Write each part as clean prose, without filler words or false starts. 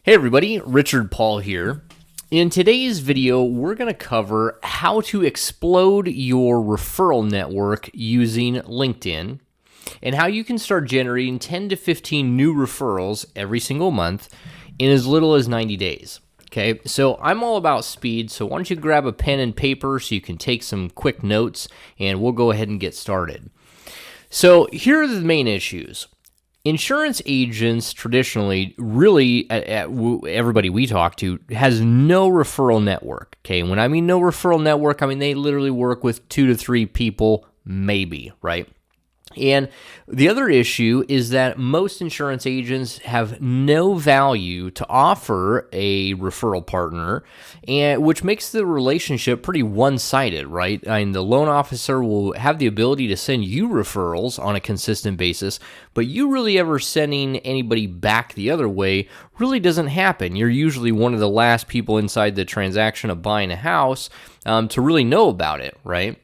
Hey everybody, Richard Paul here. In today's video, we're going to cover how to explode your referral network using LinkedIn and how you can start generating 10 to 15 new referrals every single month in as little as 90 days. Okay, so I'm all about speed, so why don't you grab a pen and paper so you can take some quick notes and we'll go ahead and get started. So here are the main issues. Insurance agents traditionally, really, everybody we talk to has no referral network. Okay, when I mean no referral network, I mean they literally work with 2 to 3 people, maybe, right? And the other issue is that most insurance agents have no value to offer a referral partner, and which makes the relationship pretty one-sided, right? I mean, the loan officer will have the ability to send you referrals on a consistent basis, but you really ever sending anybody back the other way really doesn't happen. You're usually one of the last people inside the transaction of buying a house to really know about it, right?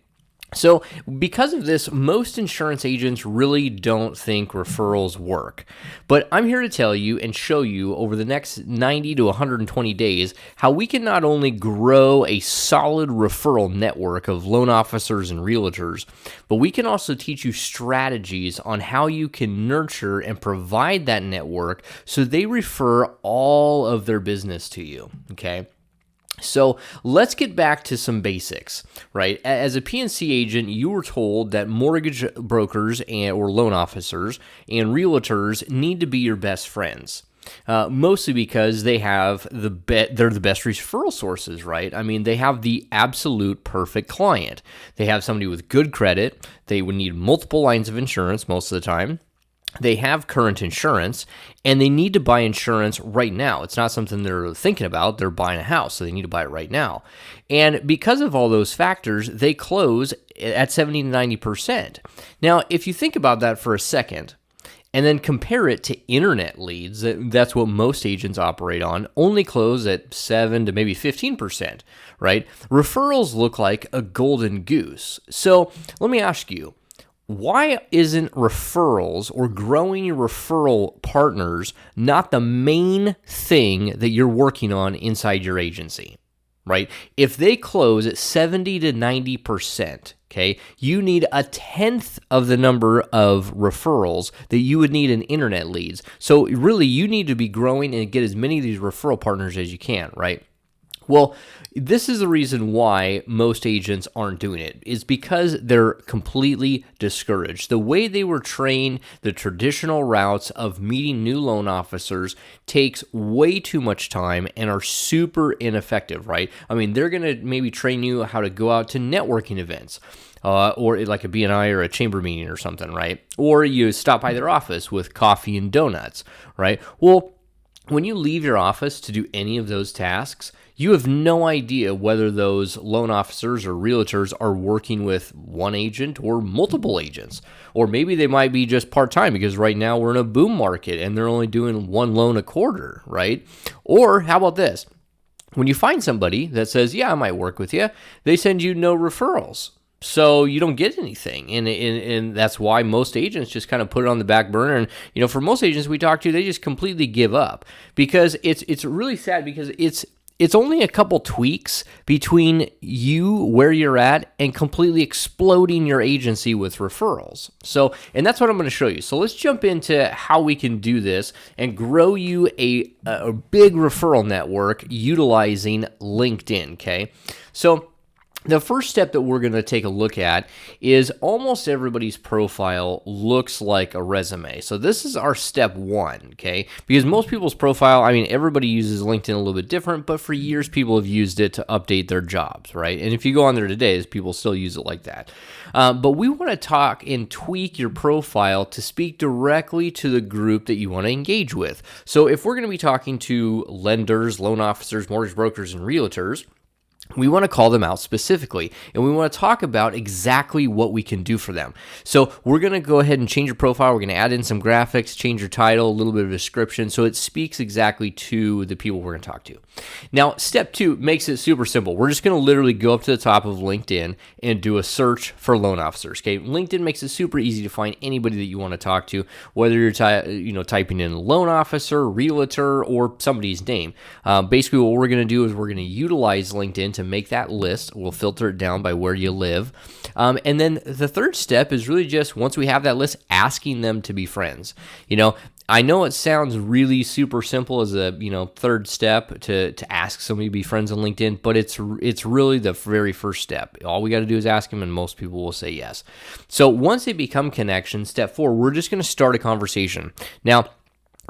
So because of this, most insurance agents really don't think referrals work. But I'm here to tell you and show you over the next 90 to 120 days how we can not only grow a solid referral network of loan officers and realtors, but we can also teach you strategies on how you can nurture and provide that network so they refer all of their business to you, okay? So let's get back to some basics, right? As a PNC agent, you were told that mortgage brokers or loan officers and realtors need to be your best friends. Mostly because they have they're the best referral sources, right? I mean, they have the absolute perfect client. They have somebody with good credit. They would need multiple lines of insurance most of the time. They have current insurance, and they need to buy insurance right now. It's not something they're thinking about. They're buying a house, so they need to buy it right now. And because of all those factors, they close at 70 to 90%. Now, if you think about that for a second, and then compare it to internet leads, that's what most agents operate on, only close at 7 to maybe 15%, right? Referrals look like a golden goose. So let me ask you, why isn't referrals or growing your referral partners not the main thing that you're working on inside your agency, right? If they close at 70 to 90%, okay, you need a tenth of the number of referrals that you would need in internet leads. So really, you need to be growing and get as many of these referral partners as you can, right? Well, this is the reason why most agents aren't doing it, is because they're completely discouraged. The way they were trained, the traditional routes of meeting new loan officers takes way too much time and are super ineffective, right? I mean, they're going to maybe train you how to go out to networking events. Or like a BNI or a chamber meeting or something, right? Or you stop by their office with coffee and donuts, right? Well, when you leave your office to do any of those tasks, you have no idea whether those loan officers or realtors are working with one agent or multiple agents. Or maybe they might be just part-time because right now we're in a boom market and they're only doing one loan a quarter, right? Or how about this? When you find somebody that says, yeah, I might work with you, they send you no referrals. So you don't get anything, and that's why most agents just kind of put it on the back burner. And for most agents we talk to, they just completely give up because it's really sad because it's only a couple tweaks between you where you're at and completely exploding your agency with referrals. So, and that's what I'm going to show you. So let's jump into how we can do this and grow you a big referral network utilizing LinkedIn. Okay, so the first step that we're going to take a look at is almost everybody's profile looks like a resume. So this is our step one, okay? Because most people's profile, I mean, everybody uses LinkedIn a little bit different, but for years people have used it to update their jobs, right? And if you go on there today, people still use it like that. But we want to talk and tweak your profile to speak directly to the group that you want to engage with. So if we're going to be talking to lenders, loan officers, mortgage brokers, and realtors, we want to call them out specifically, and we want to talk about exactly what we can do for them. So we're going to go ahead and change your profile. We're going to add in some graphics, change your title, a little bit of a description, so it speaks exactly to the people we're going to talk to. Now, step 2 makes it super simple. We're just going to literally go up to the top of LinkedIn and do a search for loan officers. Okay, LinkedIn makes it super easy to find anybody that you want to talk to, whether you're typing in loan officer, realtor, or somebody's name. Basically, what we're going to do is we're going to utilize LinkedIn to make that list. We'll filter it down by where you live. And then the third step is really just, once we have that list, asking them to be friends. I know it sounds really super simple as a third step to ask somebody to be friends on LinkedIn, but it's really the very first step. All we got to do is ask them, and most people will say yes. So once they become connections, step 4, we're just going to start a conversation. Now,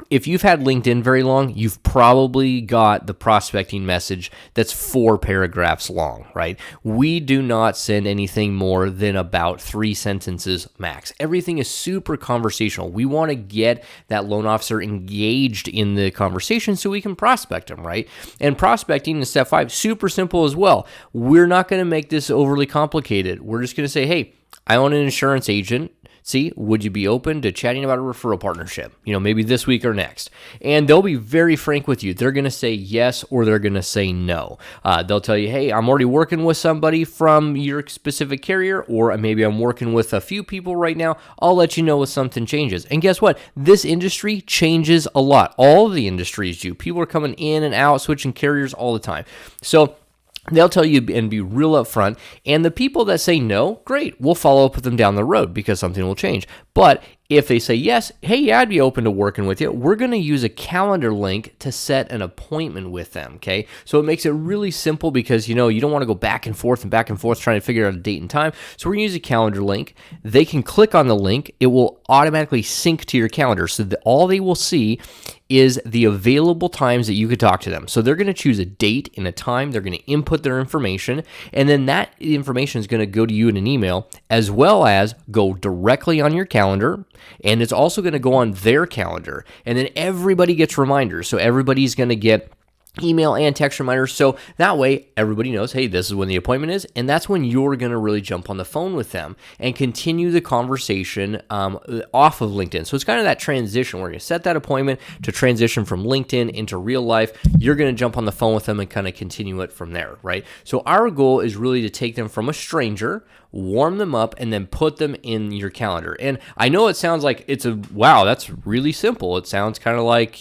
if you've had LinkedIn very long, you've probably got the prospecting message that's 4 paragraphs long, right? We do not send anything more than about 3 sentences max. Everything is super conversational. We want to get that loan officer engaged in the conversation so we can prospect them, right? And prospecting in step 5, super simple as well. We're not going to make this overly complicated. We're just going to say, hey, I own an insurance agent. See, would you be open to chatting about a referral partnership? Maybe this week or next. And they'll be very frank with you. They're going to say yes or they're going to say no. They'll tell you, hey, I'm already working with somebody from your specific carrier, or maybe I'm working with a few people right now. I'll let you know if something changes. And guess what? This industry changes a lot. All of the industries do. People are coming in and out, switching carriers all the time. So they'll tell you and be real upfront. And the people that say no, great, we'll follow up with them down the road because something will change. But if they say yes, hey, yeah, I'd be open to working with you, we're going to use a calendar link to set an appointment with them, okay? So it makes it really simple because, you don't want to go back and forth trying to figure out a date and time. So we're going to use a calendar link. They can click on the link. It will automatically sync to your calendar so that all they will see is the available times that you could talk to them. So they're going to choose a date and a time. They're going to input their information, and then that information is going to go to you in an email, as well as go directly on your calendar, and it's also going to go on their calendar. And then everybody gets reminders. So everybody's going to get email and text reminders, so that way everybody knows, hey, this is when the appointment is, and that's when you're going to really jump on the phone with them and continue the conversation off of LinkedIn. So it's kind of that transition. We're going to set that appointment to transition from LinkedIn into real life. You're going to jump on the phone with them and kind of continue it from there, right? So our goal is really to take them from a stranger, warm them up, and then put them in your calendar. And I know it sounds like wow, that's really simple. It sounds kind of like,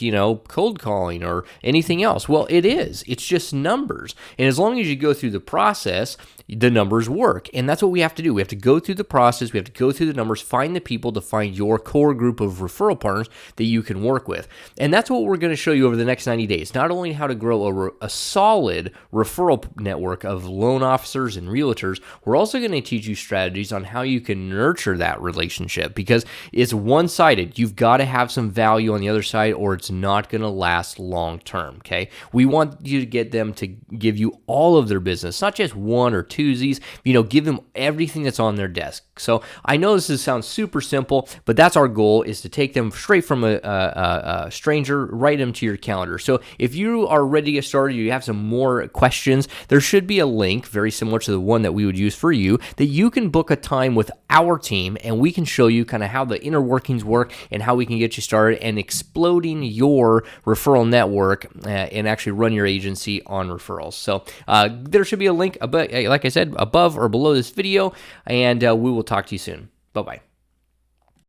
cold calling or anything else. Well, it is. It's just numbers. And as long as you go through the process, the numbers work. And that's what we have to do. We have to go through the process. We have to go through the numbers, find the people to find your core group of referral partners that you can work with. And that's what we're going to show you over the next 90 days. Not only how to grow a solid referral network of loan officers and realtors, we're also going to teach you strategies on how you can nurture that relationship, because it's one-sided. You've got to have some value on the other side, or it's not going to last long term, okay? We want you to get them to give you all of their business, not just one or twosies. Give them everything that's on their desk. So I know this sounds super simple, but that's our goal, is to take them straight from a stranger, write them to your calendar. So if you are ready to get started, you have some more questions, there should be a link very similar to the one that we would use for you, that you can book a time with our team, and we can show you kind of how the inner workings work and how we can get you started and exploding your referral network and actually run your agency on referrals. So there should be a link, like I said, above or below this video, and we will talk to you soon. Bye-bye.